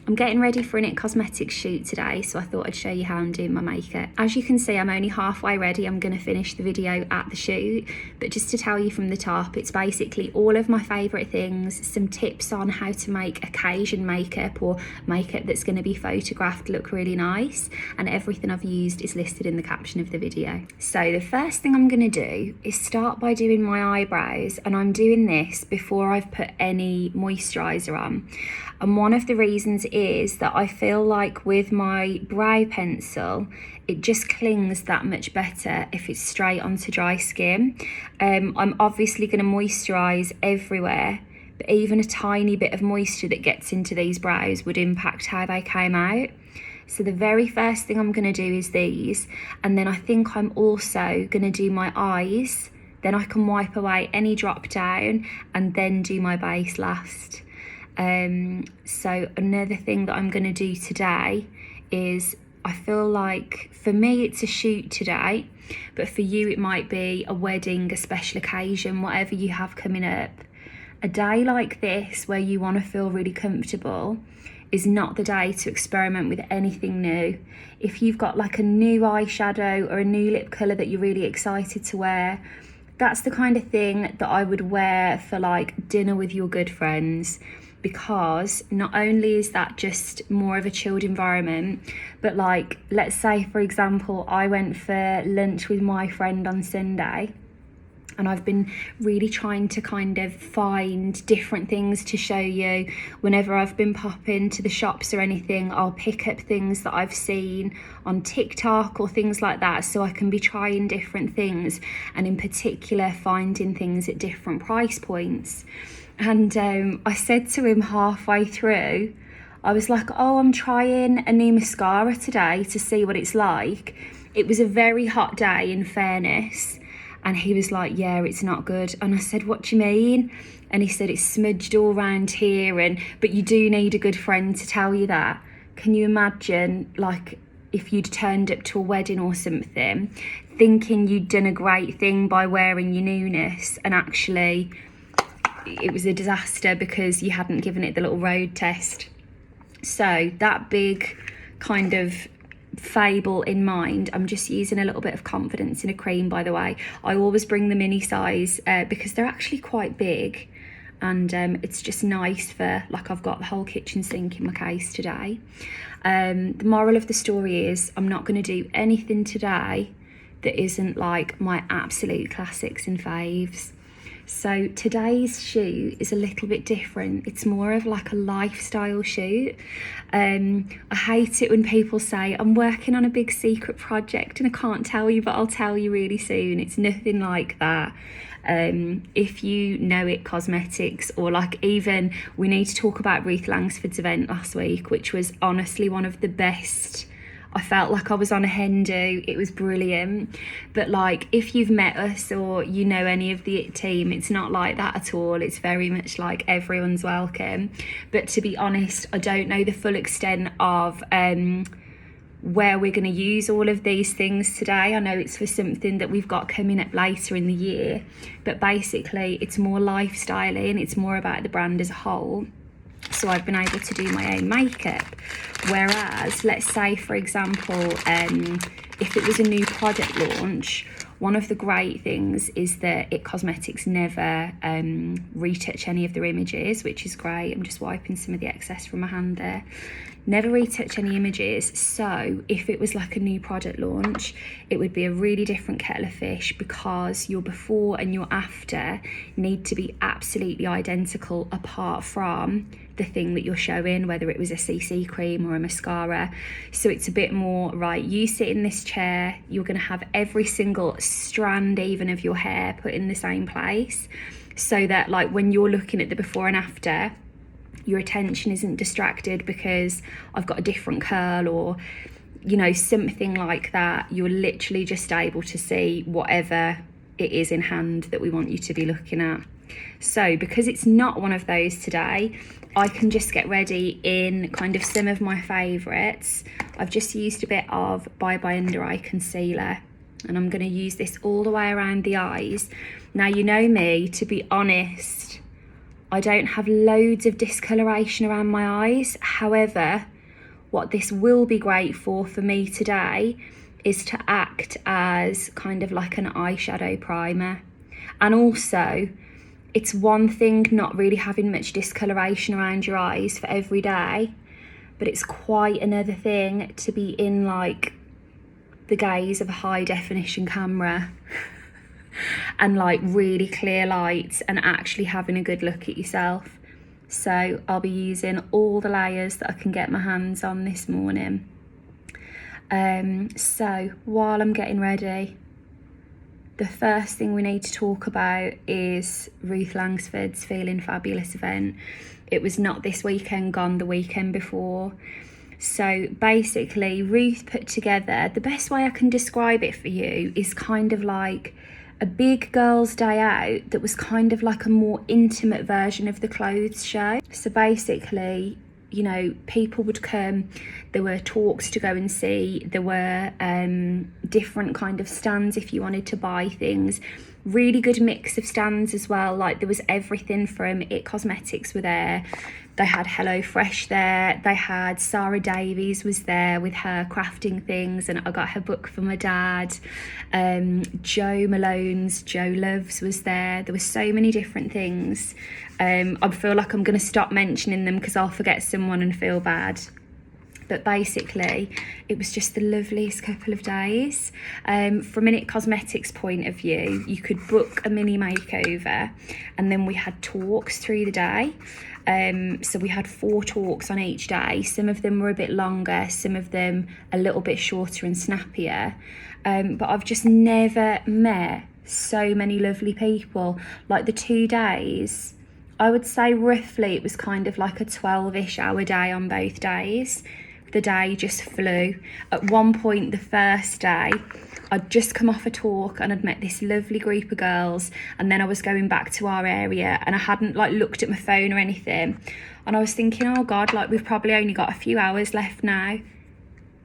I'm getting ready for an It Cosmetics shoot today, so I thought I'd show you how I'm doing my makeup. As you can see, I'm only halfway ready. I'm going to finish the video at the shoot, but just to tell you from the top, it's basically all of my favourite things, some tips on how to make occasion makeup or makeup that's going to be photographed look really nice, and everything I've used is listed in the caption of the video. So the first thing I'm going to do is start by doing my eyebrows, and I'm doing this before I've put any moisturiser on. And one of the reasons is that I feel like with my brow pencil, it just clings that much better if it's straight onto dry skin. I'm obviously going to moisturise everywhere, but even a tiny bit of moisture that gets into these brows would impact how they came out. So the very first thing I'm going to do is these, and then I think I'm also going to do my eyes. Then I can wipe away any drop down and then do my base last. So another thing that I'm going to do today is, I feel like for me it's a shoot today, but for you it might be a wedding, a special occasion, whatever you have coming up. A day like this where you want to feel really comfortable is not the day to experiment with anything new. If you've got like a new eyeshadow or a new lip colour that you're really excited to wear, that's the kind of thing that I would wear for like dinner with your good friends, because not only is that just more of a chilled environment, but like, let's say for example, I went for lunch with my friend on Sunday, and I've been really trying to kind of find different things to show you. Whenever I've been popping to the shops or anything, I'll pick up things that I've seen on TikTok or things like that, so I can be trying different things, and in particular finding things at different price points. And I said to him halfway through, I was like, oh, I'm trying a new mascara today to see what it's like. It was a very hot day, in fairness. And he was like, yeah, it's not good. And I said, what do you mean? And he said, it's smudged all around here, but you do need a good friend to tell you that. Can you imagine, like, if you'd turned up to a wedding or something, thinking you'd done a great thing by wearing your newness, and actually it was a disaster because you hadn't given it the little road test. So that big kind of fable in mind, I'm just using a little bit of confidence in a cream, by the way. I always bring the mini size because they're actually quite big, and it's just nice for, like, I've got the whole kitchen sink in my case today. The moral of the story is I'm not going to do anything today that isn't like my absolute classics and faves. So today's shoot is a little bit different. It's more of like a lifestyle shoot. I hate it when people say, I'm working on a big secret project and I can't tell you, but I'll tell you really soon. It's nothing like that. If you know It Cosmetics, or like, even we need to talk about Ruth Langsford's event last week, which was honestly one of the best. I felt like I was on a hen do. It was brilliant. But like, if you've met us or you know any of the It team, it's not like that at all. It's very much like everyone's welcome. But to be honest, I don't know the full extent of where we're going to use all of these things today. I know it's for something that we've got coming up later in the year, but basically it's more lifestyling. It's more about the brand as a whole. So I've been able to do my own makeup. Whereas, let's say, for example, if it was a new product launch, one of the great things is that It Cosmetics never retouch any of their images, which is great. I'm just wiping some of the excess from my hand there. Never retouch any images. So if it was like a new product launch, it would be a really different kettle of fish, because your before and your after need to be absolutely identical, apart from the thing that you're showing, whether it was a CC cream or a mascara. So it's a bit more, right, you sit in this chair, you're going to have every single strand even of your hair put in the same place, so that like when you're looking at the before and after, your attention isn't distracted because I've got a different curl, or you know, something like that. You're literally just able to see whatever it is in hand that we want you to be looking at. So because it's not one of those today, I can just get ready in kind of some of my favourites. I've just used a bit of Bye Bye Under Eye Concealer, and I'm going to use this all the way around the eyes. Now, you know me, to be honest, I don't have loads of discoloration around my eyes. However, what this will be great for me today is to act as kind of like an eyeshadow primer. And also, it's one thing not really having much discoloration around your eyes for every day, but it's quite another thing to be in like the gaze of a high definition camera and like really clear lights and actually having a good look at yourself. So I'll be using all the layers that I can get my hands on this morning. So while I'm getting ready, the first thing we need to talk about is Ruth Langsford's Feeling Fabulous event. It was not this weekend, gone the weekend before. So basically, Ruth put together, the best way I can describe it for you is kind of like a big girls' day out that was kind of like a more intimate version of the clothes show. So basically, you know, people would come, there were talks to go and see, there were different kind of stands if you wanted to buy things, really good mix of stands as well. Like there was everything from It Cosmetics were there, they had Hello Fresh there, they had Sarah Davies was there with her crafting things, and I got her book for my dad. Jo Malone's Jo Loves was there. There were so many different things. I feel like I'm going to stop mentioning them because I'll forget someone and feel bad. But basically, it was just the loveliest couple of days. From an It Cosmetics point of view, you could book a mini makeover, and then we had talks through the day. So we had 4 talks on each day. Some of them were a bit longer, some of them a little bit shorter and snappier. But I've just never met so many lovely people. Like the 2 days, I would say roughly it was kind of like a 12-ish hour day on both days. The day just flew. At one point, the first day, I'd just come off a talk and I'd met this lovely group of girls, and then I was going back to our area and I hadn't like looked at my phone or anything, and I was thinking, oh God, like we've probably only got a few hours left now.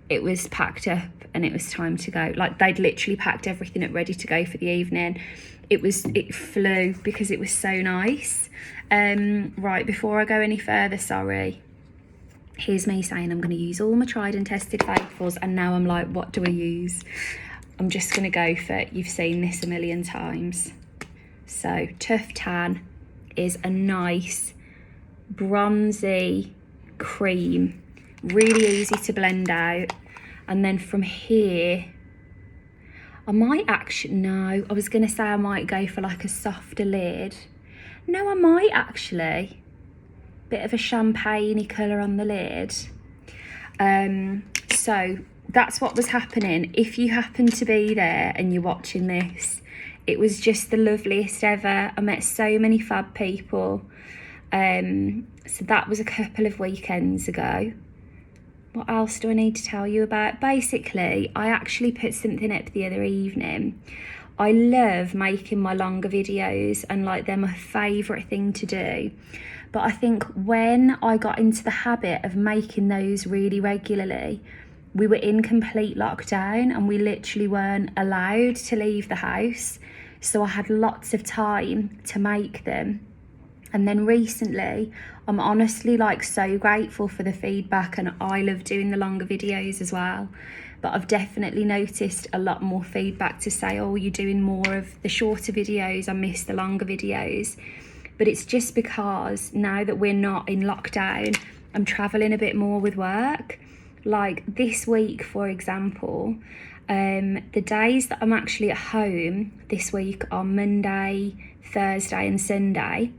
It was packed up and it was time to go. Like they'd literally packed everything up ready to go for the evening. It flew because it was so nice. Right, before I go any further, sorry, here's me saying I'm going to use all my tried and tested faithfuls, and now I'm like, what do I use? I'm just going to go for, you've seen this a million times. So Tough Tan is a nice bronzy cream, really easy to blend out. And then from here, I might actually, no, I was going to say I might go for like a softer lid. No, I might actually. Bit of a champagne-y colour on the lid. So that's what was happening. If you happen to be there and you're watching this, it was just the loveliest ever. I met so many fab people. So that was a couple of weekends ago. What else do I need to tell you about? Basically, I actually put something up the other evening. I love making my longer videos, and like they're my favourite thing to do. But I think when I got into the habit of making those really regularly, we were in complete lockdown and we literally weren't allowed to leave the house. So I had lots of time to make them. And then recently, I'm honestly like so grateful for the feedback, and I love doing the longer videos as well. But I've definitely noticed a lot more feedback to say, oh, you're doing more of the shorter videos, I miss the longer videos. But it's just because now that we're not in lockdown, I'm traveling a bit more with work. Like this week, for example, the days that I'm actually at home this week are Monday, Thursday and Sunday.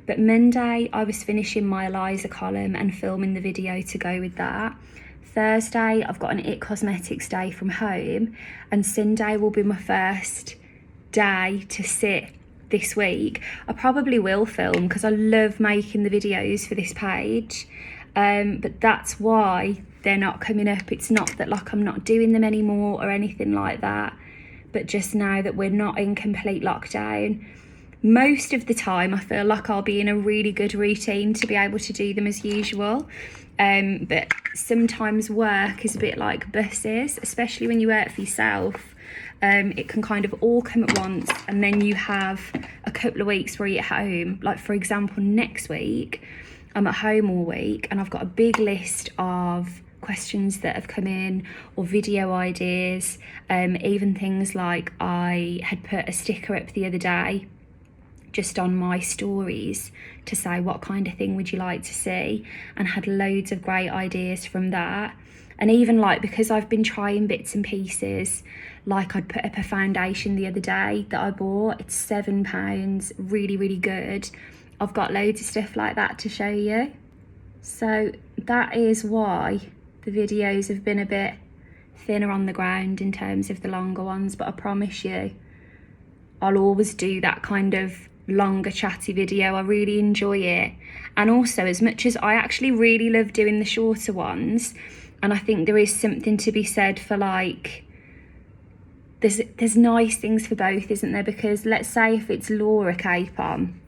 But Monday, I was finishing my Eliza column and filming the video to go with that. Thursday, I've got an It Cosmetics day from home, and Sunday will be my first day to sit this week. I probably will film because I love making the videos for this page, but that's why they're not coming up. It's not that like I'm not doing them anymore or anything like that, but just now that we're not in complete lockdown, most of the time I feel like I'll be in a really good routine to be able to do them as usual. But sometimes work is a bit like buses, especially when you work for yourself. It can kind of all come at once, and then you have a couple of weeks where you're at home. Like for example, next week I'm at home all week, and I've got a big list of questions that have come in, or video ideas, even things like I had put a sticker up the other day just on my stories to say what kind of thing would you like to see, and had loads of great ideas from that. And even like, because I've been trying bits and pieces, like I'd put up a foundation the other day that I bought, it's £7, really good. I've got loads of stuff like that to show you. So that is why the videos have been a bit thinner on the ground in terms of the longer ones, but I promise you I'll always do that kind of longer chatty video. I really enjoy it. And also, as much as I actually really love doing the shorter ones, and I think there is something to be said for like, there's nice things for both, isn't there? Because let's say if it's Laura Capon,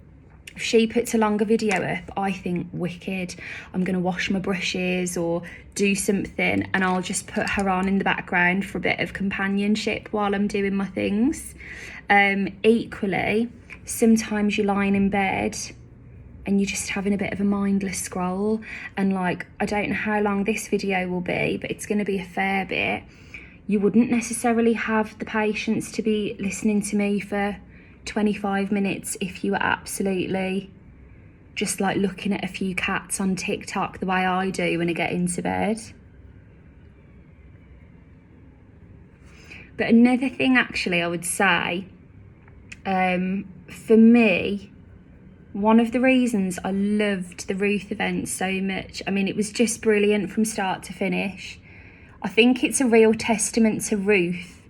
if she puts a longer video up, I think wicked, I'm gonna wash my brushes or do something, and I'll just put her on in the background for a bit of companionship while I'm doing my things. Equally, sometimes you're lying in bed and you're just having a bit of a mindless scroll, and like, I don't know how long this video will be, but it's going to be a fair bit. You wouldn't necessarily have the patience to be listening to me for 25 minutes if you were absolutely just like looking at a few cats on TikTok the way I do when I get into bed. But another thing actually I would say, for me, one of the reasons I loved the Ruth event so much, I mean, it was just brilliant from start to finish. I think it's a real testament to Ruth.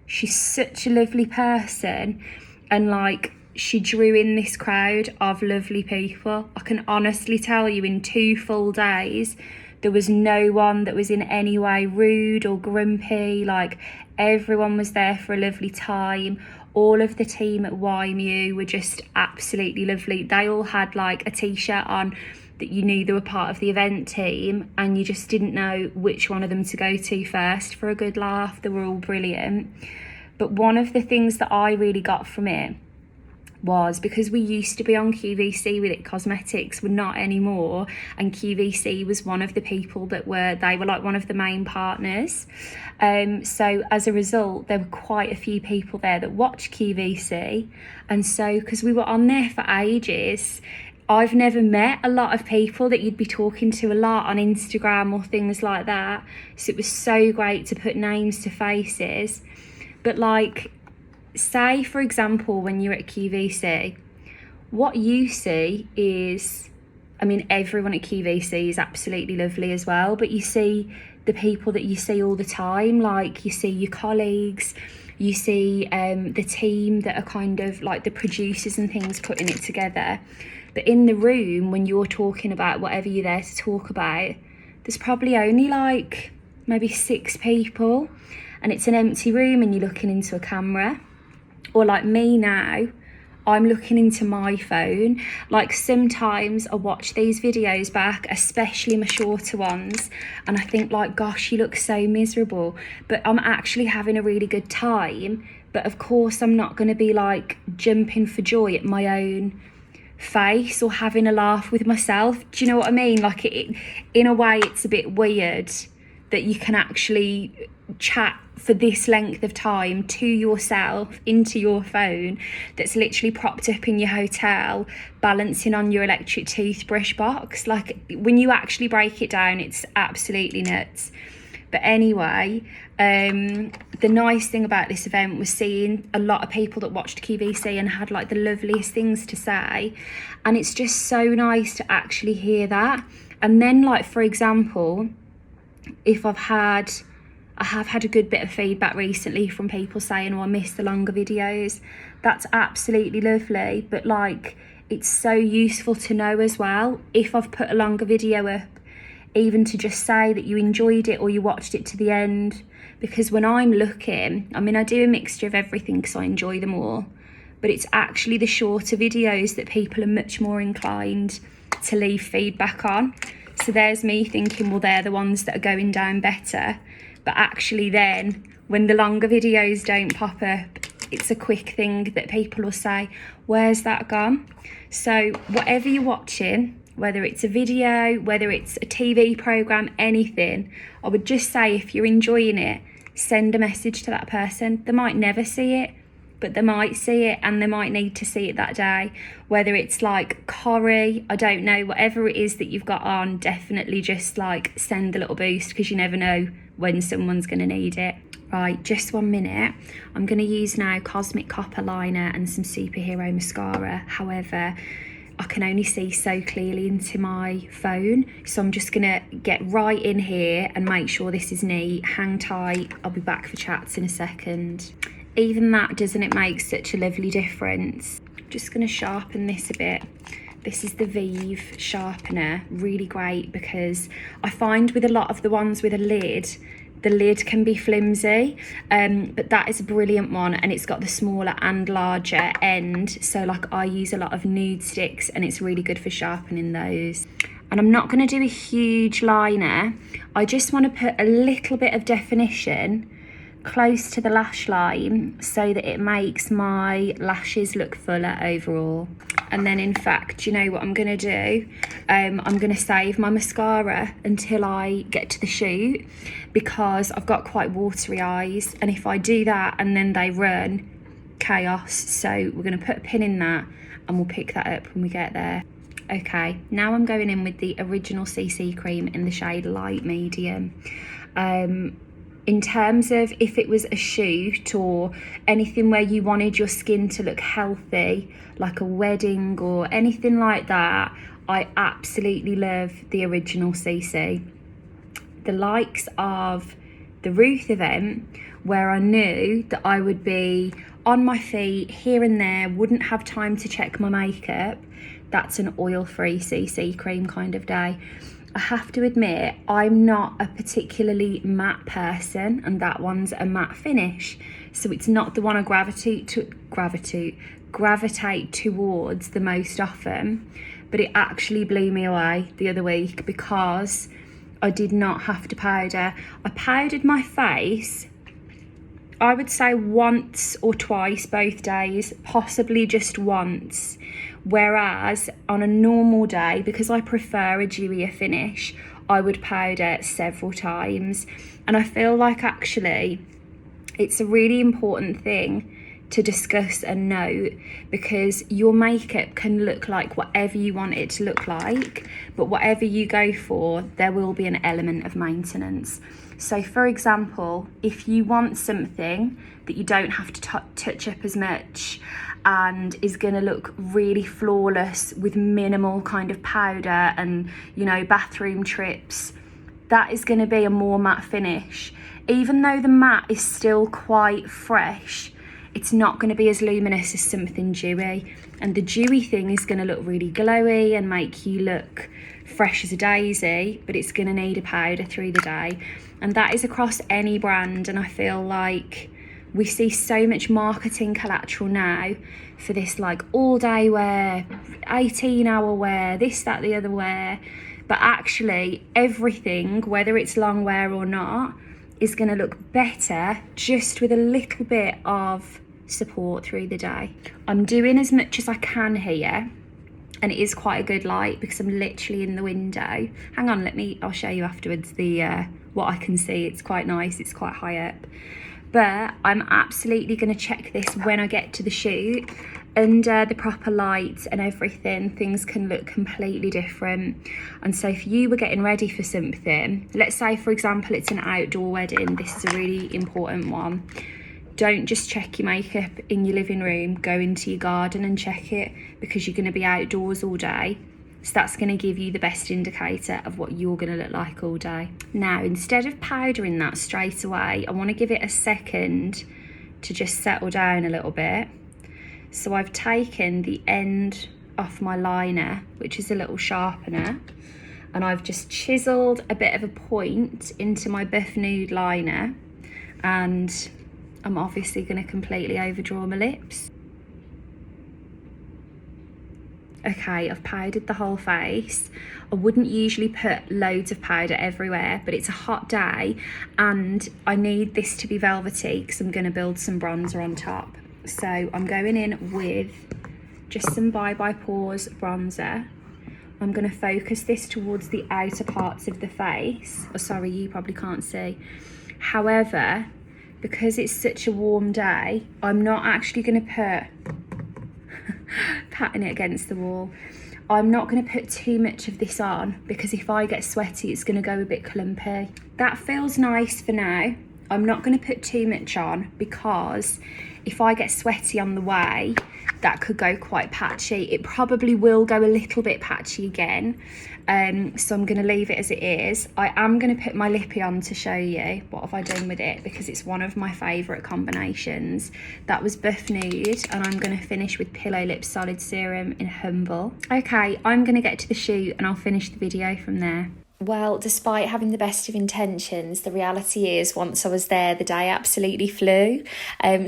She's such a lovely person, and like, she drew in this crowd of lovely people. I can honestly tell you, in 2 full days, there was no one that was in any way rude or grumpy. Like, everyone was there for a lovely time. All of the team at YMU were just absolutely lovely. They all had like a t-shirt on that you knew they were part of the event team, and you just didn't know which one of them to go to first for a good laugh. They were all brilliant. But one of the things that I really got from it was, because we used to be on QVC with It Cosmetics, we're not anymore, and QVC was one of the people that they were like one of the main partners. So as a result, there were quite a few people there that watched QVC, and so because we were on there for ages, I've never met a lot of people that you'd be talking to a lot on Instagram or things like that. So it was so great to put names to faces. But like, say for example, when you're at QVC, what you see is, I mean, everyone at QVC is absolutely lovely as well, but you see the people that you see all the time. Like, you see your colleagues, you see the team that are kind of like the producers and things putting it together. But in the room, when you're talking about whatever you're there to talk about, there's probably only like maybe 6 people, and it's an empty room and you're looking into a camera. Or like me now, I'm looking into my phone. Like, sometimes I watch these videos back, especially my shorter ones, and I think like, gosh, you look so miserable, but I'm actually having a really good time. But of course I'm not going to be like jumping for joy at my own face or having a laugh with myself. Do you know what I mean? Like, in a way, it's a bit weird that you can actually chat for this length of time to yourself into your phone that's literally propped up in your hotel, balancing on your electric toothbrush box. Like, when you actually break it down, it's absolutely nuts. But anyway, the nice thing about this event was seeing a lot of people that watched QVC and had like the loveliest things to say, and it's just so nice to actually hear that. And then, like, for example, if I have had a good bit of feedback recently from people saying, oh, I miss the longer videos. That's absolutely lovely. But like, it's so useful to know as well, if I've put a longer video up, even to just say that you enjoyed it or you watched it to the end. Because when I'm looking, I mean, I do a mixture of everything because I enjoy them all, but it's actually the shorter videos that people are much more inclined to leave feedback on. So there's me thinking, well, they're the ones that are going down better. But but actually then when the longer videos don't pop up, it's a quick thing that people will say, where's that gone? So whatever you're watching, whether it's a video, whether it's a TV program, anything, I would just say if you're enjoying it, send a message to that person. They might never see it, but they might see it, and they might need to see it that day. Whether it's like curry, I don't know, whatever it is that you've got on, definitely just like send a little boost, because you never know when someone's going to need it. Right, just 1 minute. I'm going to use now Cosmic Copper liner and some Superhero mascara. However, I can only see so clearly into my phone, so I'm just gonna get right in here and make sure this is neat. Hang tight, I'll be back for chats in a second. Even that, doesn't it make such a lovely difference? Just gonna sharpen this a bit. This is the Vive sharpener, really great, because I find with a lot of the ones with a lid, the lid can be flimsy, but that is a brilliant one, and it's got the smaller and larger end. So like I use a lot of nude sticks, and it's really good for sharpening those. And I'm not going to do a huge liner. I just want to put a little bit of definition close to the lash line so that it makes my lashes look fuller overall. And then in fact, you know what I'm going to do? I'm going to save my mascara until I get to the shoot, because I've got quite watery eyes, and if I do that and then they run, chaos. So we're going to put a pin in that, and we'll pick that up when we get there. Okay, now I'm going in with the Original CC cream in the shade Light Medium. In terms of if it was a shoot or anything where you wanted your skin to look healthy, like a wedding or anything like that, I absolutely love the Original CC. The likes of the Ruth event, where I knew that I would be on my feet here and there, wouldn't have time to check my makeup, that's an oil-free CC cream kind of day. I have to admit, I'm not a particularly matte person, and that one's a matte finish, so it's not the one I gravitate towards the most often. But it actually blew me away the other week because I did not have to powder. I powdered my face, I would say once or twice both days, possibly just once. Whereas on a normal day, because I prefer a dewier finish, I would powder several times. And I feel like actually it's a really important thing to discuss and note, because your makeup can look like whatever you want it to look like, but whatever you go for, there will be an element of maintenance. So for example, if you want something that you don't have to touch up as much and is going to look really flawless with minimal kind of powder and, you know, bathroom trips, that is going to be a more matte finish. Even though the matte is still quite fresh, it's not going to be as luminous as something dewy, and the dewy thing is going to look really glowy and make you look fresh as a daisy, but it's going to need a powder through the day. And that is across any brand, and I feel like we see so much marketing collateral now for this, like all day wear, 18-hour wear, this, that, the other wear, but actually everything, whether it's long wear or not, is going to look better just with a little bit of support through the day. I'm doing as much as I can here, and it is quite a good light because I'm literally in the window. Hang on, I'll show you afterwards the what I can see. It's quite nice, it's quite high up. But I'm absolutely going to check this when I get to the shoot. Under the proper light and everything, things can look completely different. And so if you were getting ready for something, let's say for example it's an outdoor wedding, this is a really important one. Don't just check your makeup in your living room, go into your garden and check it, because you're going to be outdoors all day. So that's going to give you the best indicator of what you're going to look like all day. Now, instead of powdering that straight away, I want to give it a second to just settle down a little bit. So I've taken the end off my liner, which is a little sharpener, and I've just chiseled a bit of a point into my Buff Nude liner, and I'm obviously going to completely overdraw my lips. Okay, I've powdered the whole face. I wouldn't usually put loads of powder everywhere, but it's a hot day and I need this to be velvety because I'm going to build some bronzer on top. So I'm going in with just some Bye Bye Pores bronzer. I'm going to focus this towards the outer parts of the face. Oh, sorry, you probably can't see. However, because it's such a warm day, I'm not actually going to put patting it against the wall. I'm not going to put too much of this on because if I get sweaty it's going to go a bit clumpy. That feels nice for now. I'm not going to put too much on because if I get sweaty on the way, that could go quite patchy. It probably will go a little bit patchy again, so I'm going to leave it as it is. I am going to put my lippy on to show you what have I done with it because it's one of my favourite combinations. That was Buff Nude, and I'm going to finish with Pillow Lip Solid Serum in Humble. Okay, I'm going to get to the shoot and I'll finish the video from there. Well, despite having the best of intentions, the reality is once I was there, the day absolutely flew.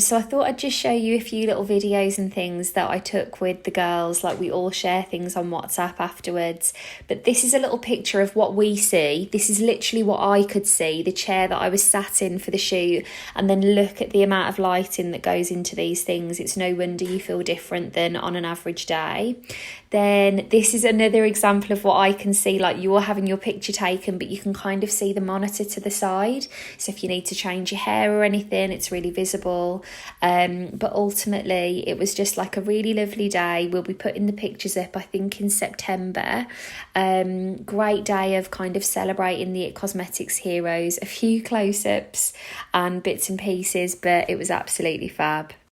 So I thought I'd just show you a few little videos and things that I took with the girls. Like, we all share things on WhatsApp afterwards. But this is a little picture of what we see. This is literally what I could see, the chair that I was sat in for the shoot. And then look at the amount of lighting that goes into these things. It's no wonder you feel different than on an average day. Then this is another example of what I can see, like you're having your picture taken, but you can kind of see the monitor to the side. So if you need to change your hair or anything, it's really visible. But ultimately, it was just like a really lovely day. We'll be putting the pictures up, I think, in September. Great day of kind of celebrating the It Cosmetics heroes. A few close-ups and bits and pieces, but it was absolutely fab.